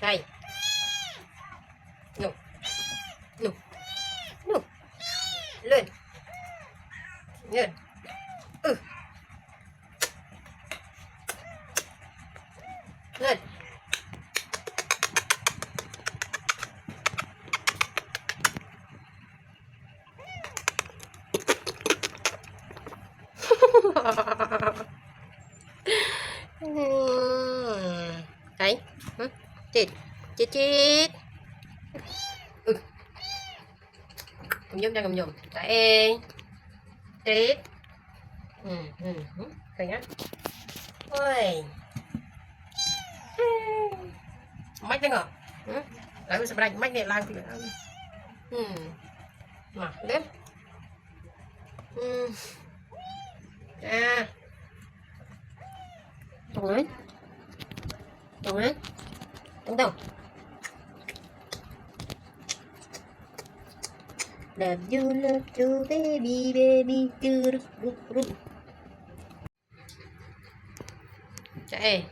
Đây. Nụ. Nụ. Nụ. Lên. Lên. Lên. Đấy. Chết. Chết chết. Cầm nhôm ra cầm nhôm. Đấy. Chết. Rồi nhá. Ôi. Mách đấy ngờ. Đấy sẽ đánh mách này lang thì mà lên. Trồng đấy. Trồng đấy. Trồng đâu? Love you, baby, baby, chạy.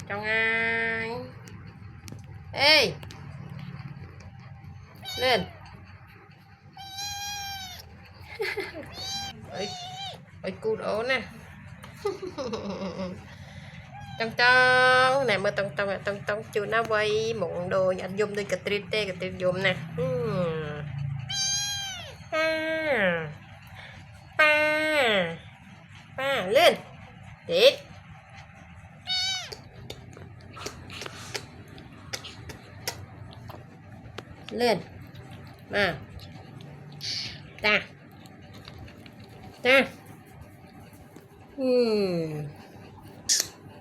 Trong ai? Ê, lên. Ôi cu đổ nè. Tông nè, mà tông chưa nó quay muộn đồ anh zoom đi cái tiền zoom nè. Pa lên tiếp lên mà ta ta